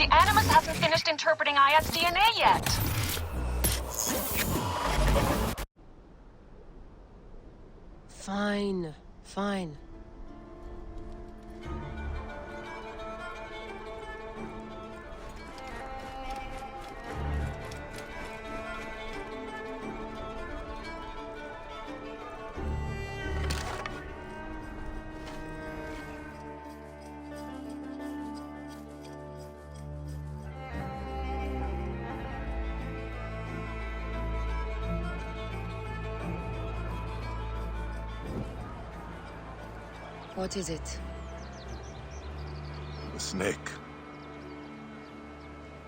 The Animus hasn't finished interpreting Ayat's DNA yet. Fine, fine. What is it? The snake.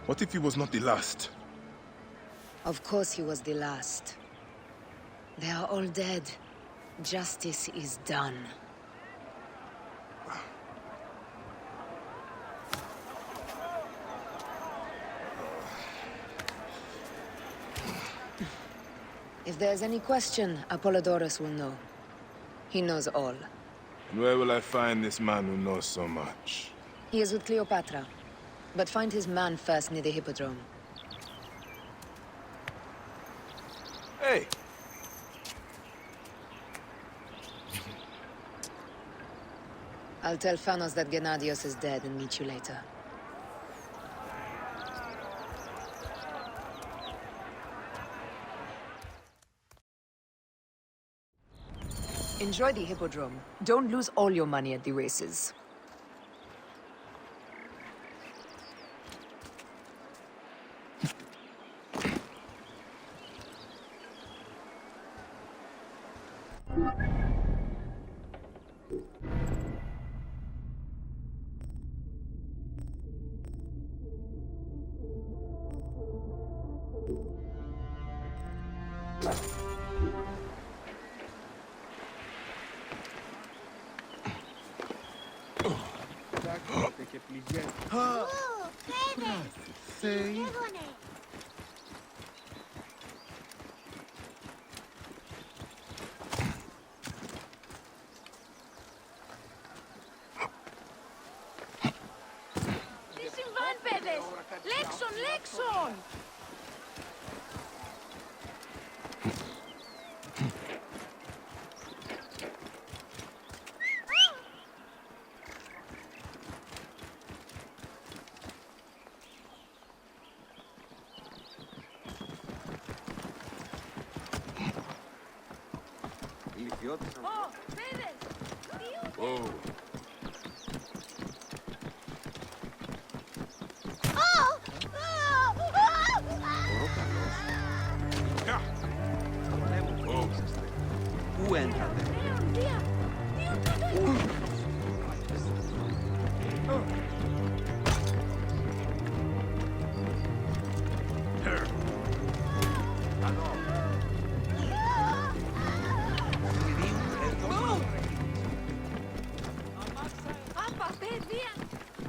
What if he was not the last? Of course he was the last. They are all dead. Justice is done. If there's any question, Apollodorus will know. He knows all. And where will I find this man who knows so much? He is with Cleopatra. But find his man first near the Hippodrome. Hey! I'll tell Phanos that Gennadios is dead and meet you later. Enjoy the Hippodrome. Don't lose all your money at the races. Oh. Πού έντατε?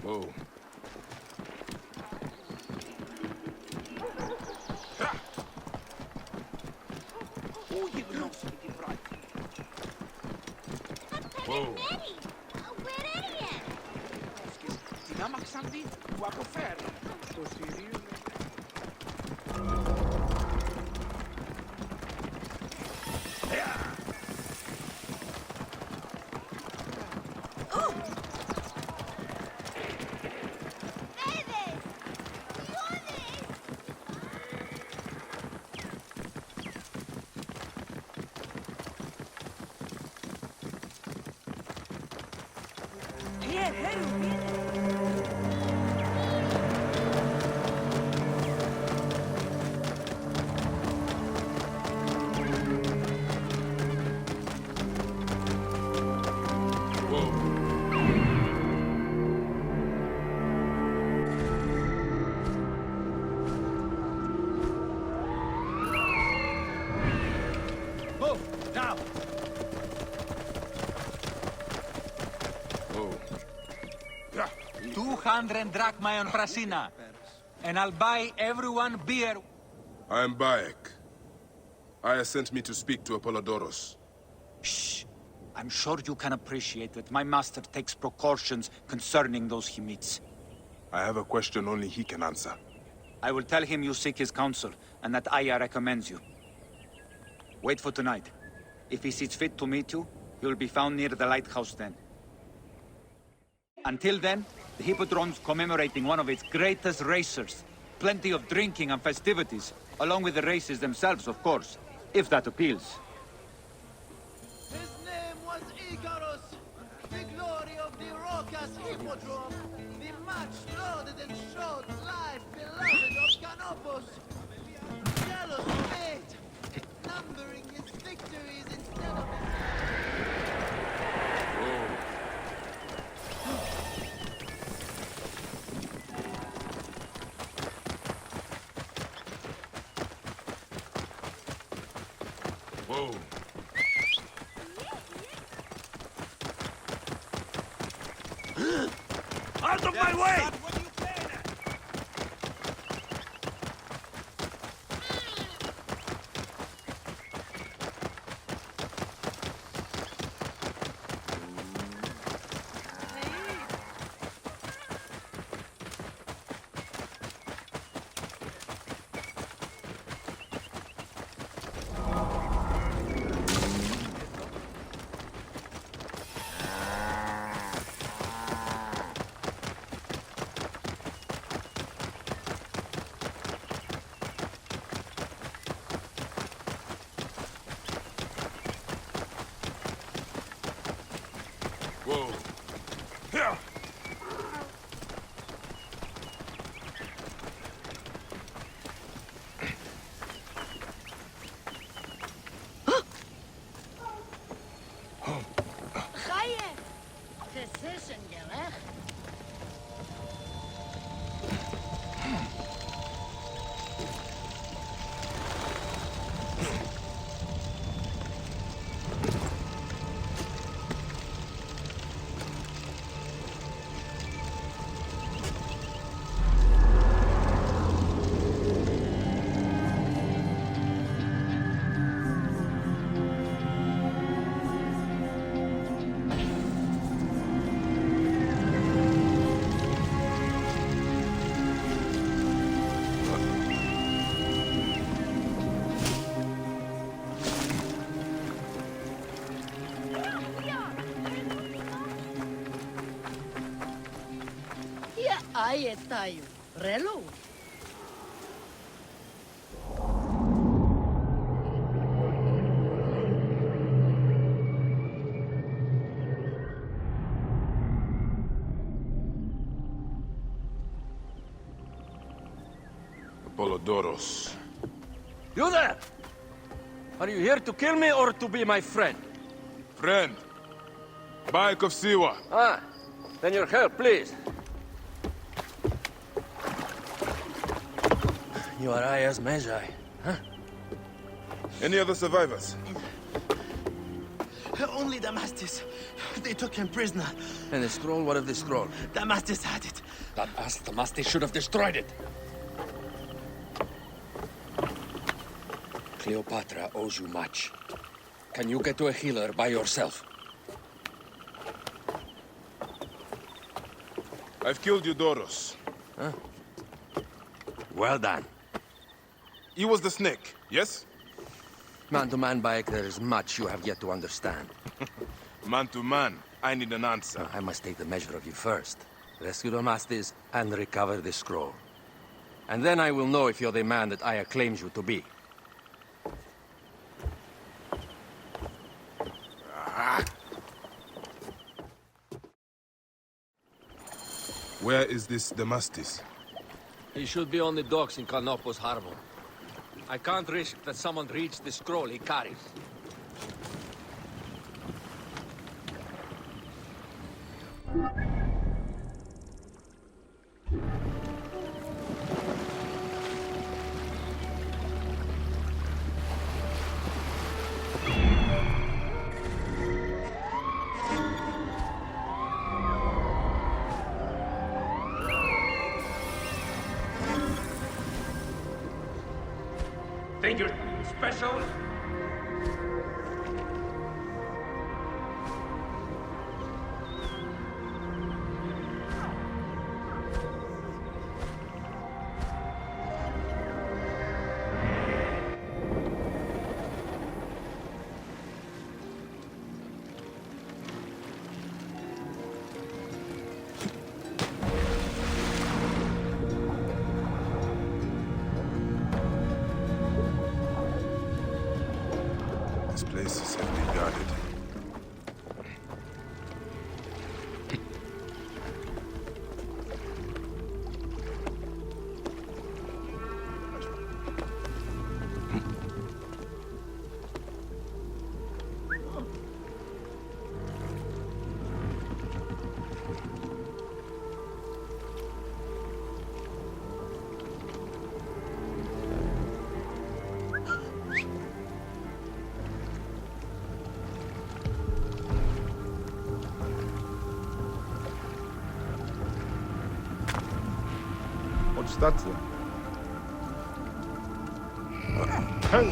Whoa. Whoa. Move, now! Whoa. 200 drachma on Prasina. And I'll buy everyone beer. I am Bayek. Aya sent me to speak to Apollodorus. Shh. I'm sure you can appreciate that my master takes precautions concerning those he meets. I have a question only he can answer. I will tell him you seek his counsel, and that Aya recommends you. Wait for tonight. If he sees fit to meet you, he will be found near the lighthouse then. Until then, the Hippodrome's commemorating one of its greatest racers. Plenty of drinking and festivities, along with the races themselves, of course, if that appeals. His name was Icarus, the glory of the raucous Hippodrome, the much-lauded and short-lived beloved of Canopus. Jealous fate, numbering his victories instead of his... Whoa. Out of my way! Whoa. Here! Aie tayo. Relo. Apollodoros. You there! Are you here to kill me or to be my friend? Friend. Bayek of Siwa. Ah, then your help, please. You are Aya's Magi, huh? Any other survivors? Only Damastis. They took him prisoner. And the scroll, what of the scroll? Damastis had it. That ass Damastis should have destroyed it. Cleopatra owes you much. Can you get to a healer by yourself? I've killed Eudoros. Huh? Well done. He was the snake, yes? Man to man, Bayek, there is much you have yet to understand. Man to man, I need an answer. I must take the measure of you first. Rescue Damastis and recover the scroll. And then I will know if you're the man that Aya claims you to be. Where is this Damastis? He should be on the docks in Canopus Harbor. I can't risk that someone reads the scroll he carries. Think you're special? What's that then? Hey!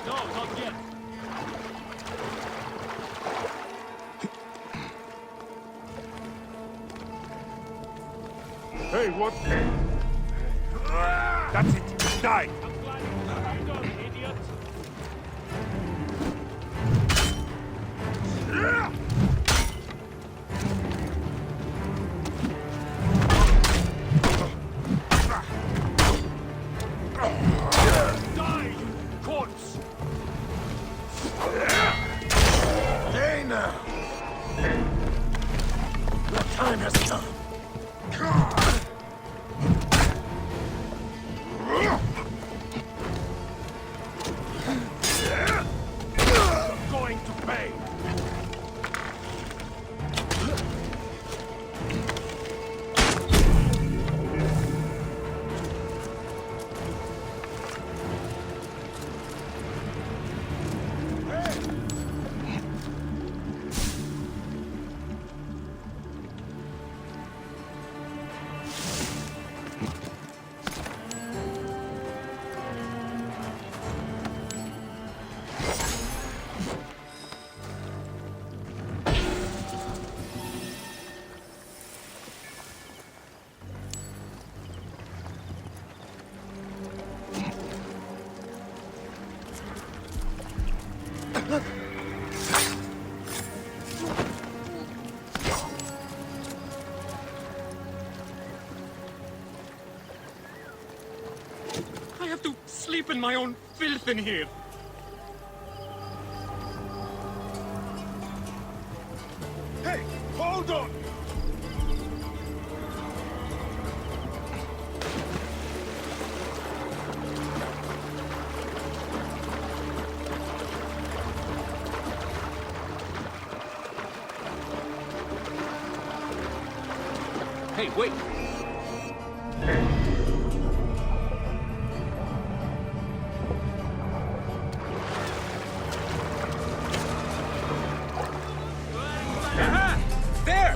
No, not yet. Hey, what? That's it. Die! I'm glad you don't, idiot. Die, you corpse! Hey now! Your time has come. Going to pay. I have to sleep in my own filth in here. Hey, hold on! Hey, wait! Aha! There!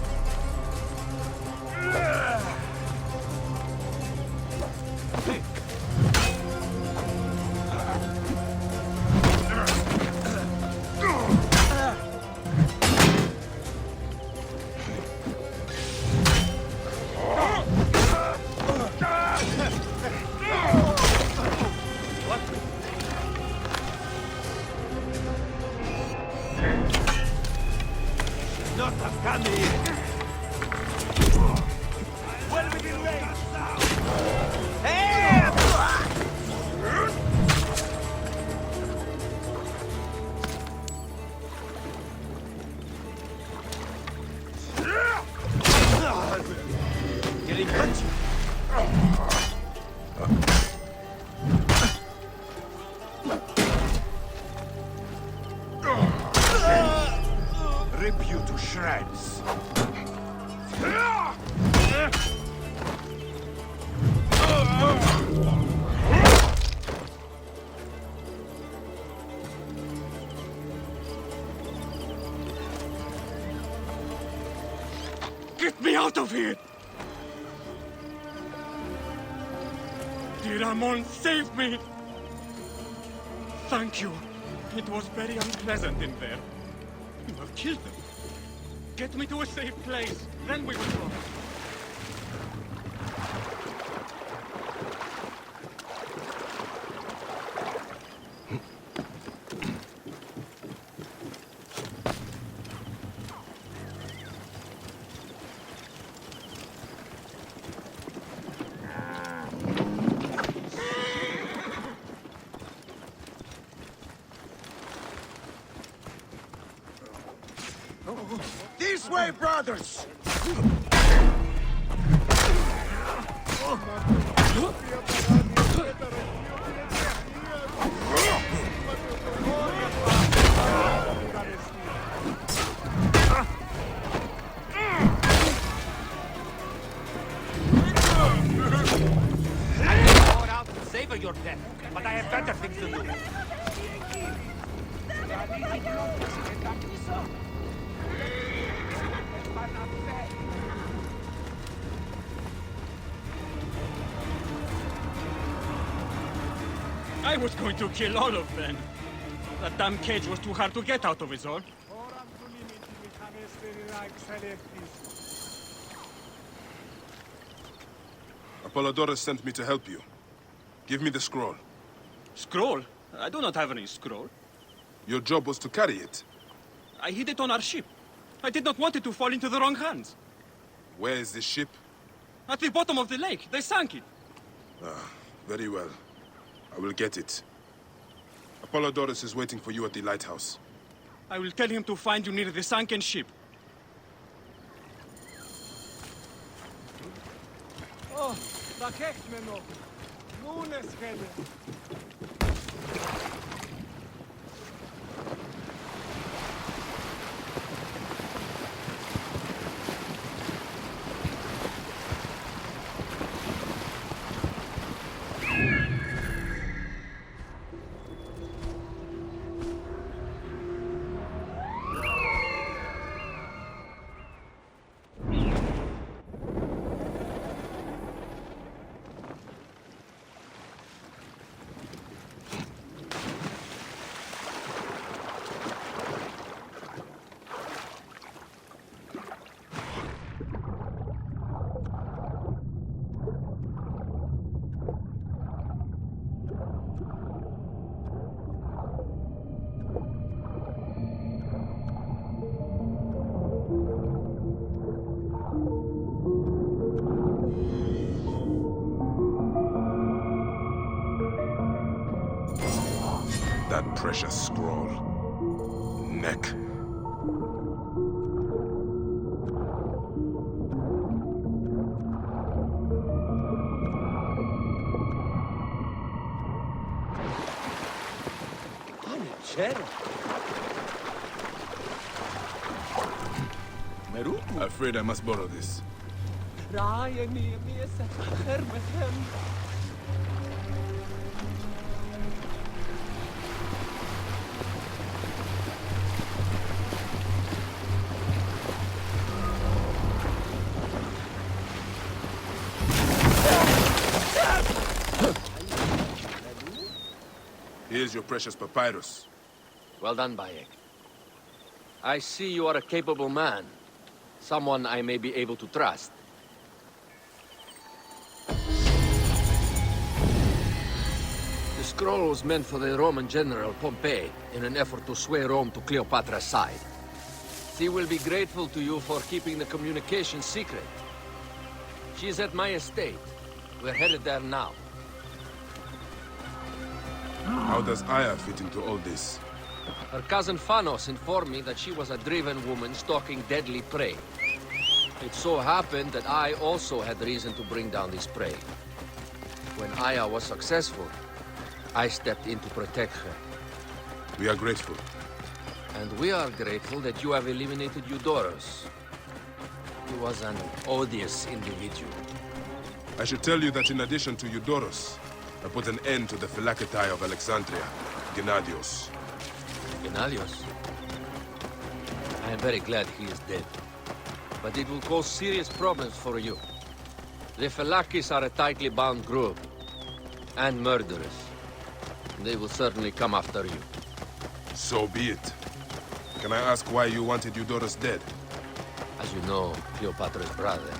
Not have come here! Well within range now! Getting punchy. Rip you to shreds! Get me out of here! Dear Ramon, save me! Thank you. It was very unpleasant in there. You have killed them. Get me to a safe place, then we will talk. way, brothers! Savor your death, but I have better things to do. I was going to kill all of them. That damn cage was too hard to get out of, is all. Apollodorus sent me to help you. Give me the scroll. Scroll? I do not have any scroll. Your job was to carry it. I hid it on our ship. I did not want it to fall into the wrong hands. Where is this ship? At the bottom of the lake. They sank it. Very well. I will get it. Apollodorus is waiting for you at the lighthouse. I will tell him to find you near the sunken ship. Oh, da kijkt men nog. Moon is schelen. That precious scroll. Neck. Afraid I must borrow this. Here's your precious papyrus. Well done, Bayek. I see you are a capable man. Someone I may be able to trust. The scroll was meant for the Roman general Pompey in an effort to sway Rome to Cleopatra's side. She will be grateful to you for keeping the communication secret. She's at my estate. We're headed there now. How does Aya fit into all this? Her cousin Phanos informed me that she was a driven woman stalking deadly prey. It so happened that I also had reason to bring down this prey. When Aya was successful, I stepped in to protect her. We are grateful. And we are grateful that you have eliminated Eudorus. He was an odious individual. I should tell you that in addition to Eudorus, I put an end to the Phylacetae of Alexandria, Gennadios. Gennadios? I am very glad he is dead. But it will cause serious problems for you. The Phylakis are a tightly bound group. And murderers. They will certainly come after you. So be it. Can I ask why you wanted Eudorus dead? As you know, Cleopatra's brother,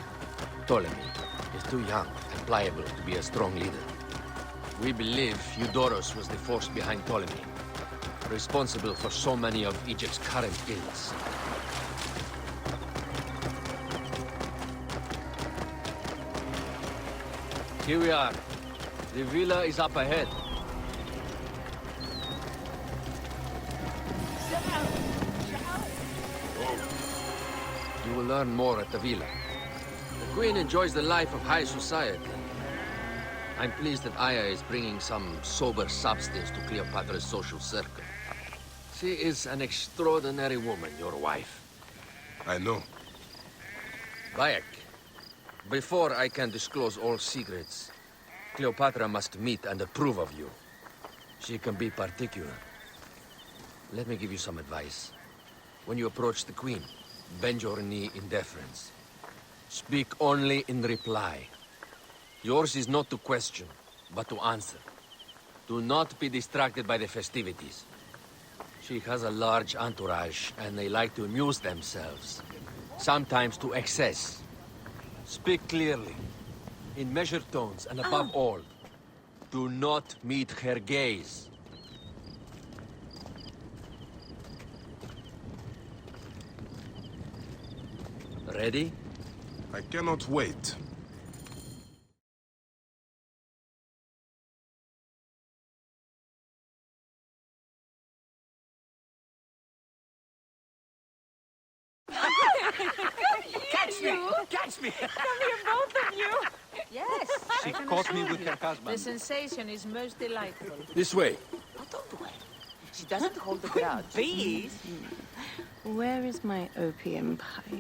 Ptolemy, is too young and pliable to be a strong leader. We believe Eudorus was the force behind Ptolemy, responsible for so many of Egypt's current ills. Here we are. The villa is up ahead. You will learn more at the villa. The Queen enjoys the life of high society. I'm pleased that Aya is bringing some sober substance to Cleopatra's social circle. She is an extraordinary woman, your wife. I know. Bayek, before I can disclose all secrets, Cleopatra must meet and approve of you. She can be particular. Let me give you some advice. When you approach the Queen, bend your knee in deference. Speak only in reply. Yours is not to question, but to answer. Do not be distracted by the festivities. She has a large entourage, and they like to amuse themselves. Sometimes to excess. Speak clearly, in measured tones, and above all, do not meet her gaze. Ready? I cannot wait. Catch me! Catch me! Come here, both of you. Yes. She caught me with her husband. The sensation is most delightful. This way. Don't worry. She doesn't hold a grudge. Please? Where is my opium pipe?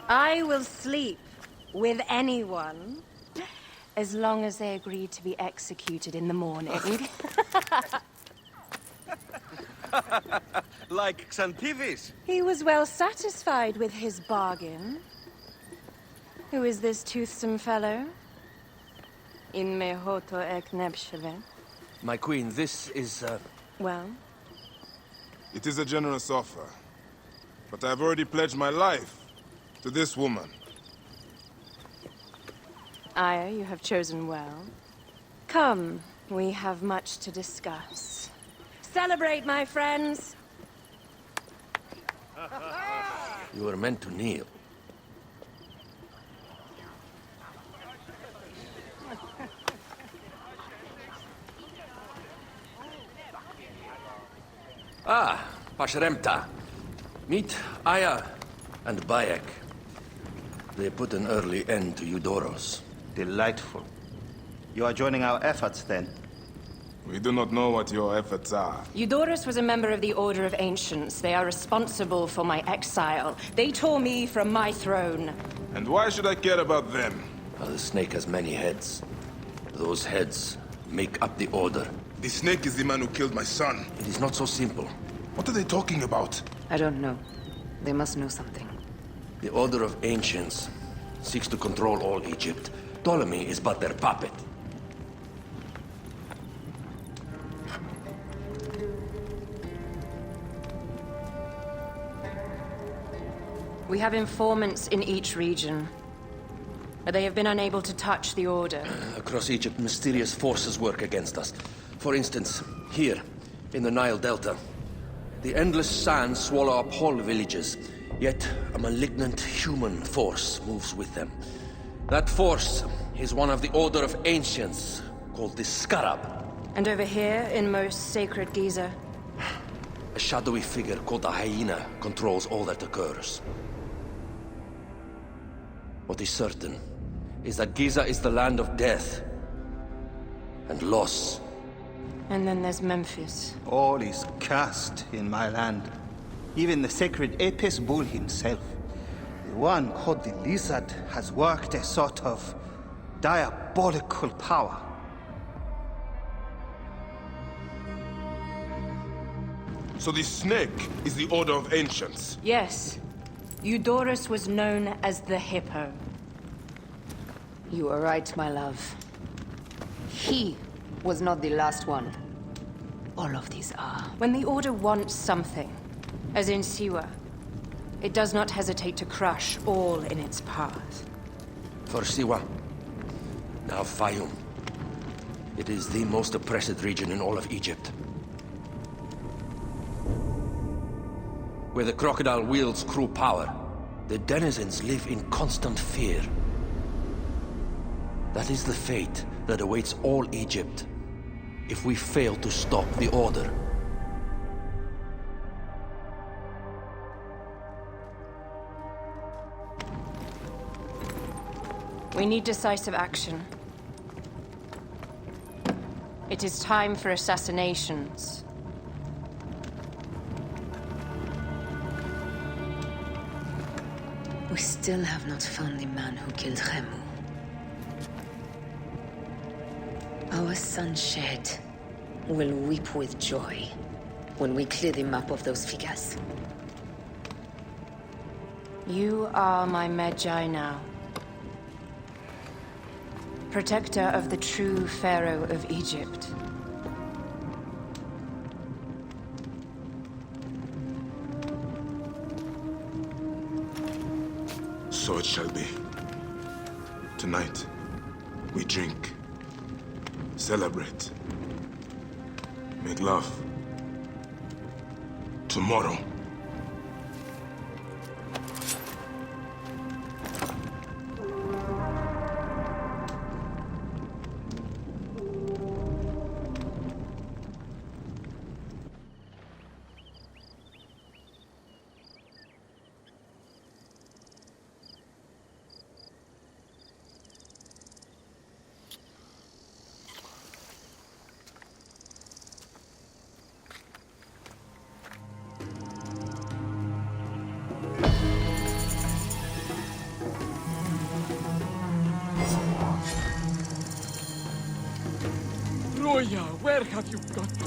I will sleep with anyone as long as they agree to be executed in the morning. Like Xantivis. He was well satisfied with his bargain. Who is this toothsome fellow? In mehoto ek nebsheve. My queen, this is, Well, It is a generous offer. But I've already pledged my life to this woman. Aya, you have chosen well. Come, we have much to discuss. Celebrate, my friends! you were meant to kneel. Ah, Pashremta. Meet Aya and Bayek. They put an early end to Eudoros. Delightful. You are joining our efforts, then? We do not know what your efforts are. Eudoros was a member of the Order of Ancients. They are responsible for my exile. They tore me from my throne. And why should I care about them? The snake has many heads. Those heads make up the Order. The snake is the man who killed my son. It is not so simple. What are they talking about? I don't know. They must know something. The Order of Ancients seeks to control all Egypt. Ptolemy is but their puppet. We have informants in each region, but they have been unable to touch the Order. Across Egypt, mysterious forces work against us. For instance, here, in the Nile Delta, the endless sands swallow up whole villages, yet a malignant human force moves with them. That force is one of the Order of Ancients, called the Scarab. And over here, in most sacred Giza, A shadowy figure called the Hyena controls all that occurs. What is certain is that Giza is the land of death and loss. and then there's Memphis. All is cursed in my land. Even the sacred Apis bull himself. The one called the Lizard has worked a sort of diabolical power. So the snake is the Order of Ancients. Yes. Eudoros was known as the Hippo. You are right, my love. He was not the last one. All of these are. When the Order wants something, as in Siwa, it does not hesitate to crush all in its path. For Siwa, now Fayum. It is the most oppressed region in all of Egypt. Where the crocodile wields cruel power, the denizens live in constant fear. That is the fate that awaits all Egypt if we fail to stop the Order. We need decisive action. It is time for assassinations. We still have not found the man who killed Remu. Our son Shed will weep with joy when we clear the map of those figures. You are my Magi now. Protector of the true Pharaoh of Egypt. So it shall be. Tonight, we drink, celebrate, make love. Tomorrow, Roya, where have you got to?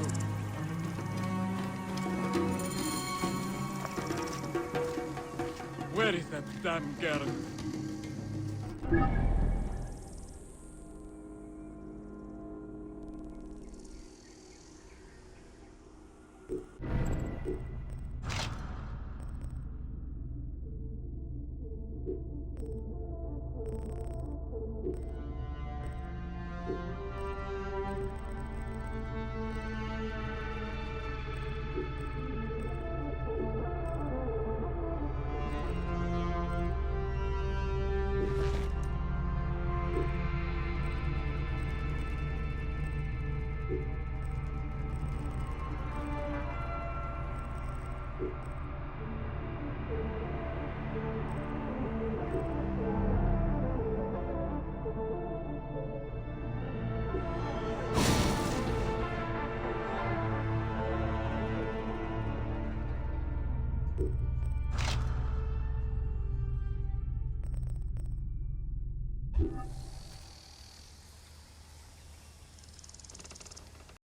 Where is that damn girl?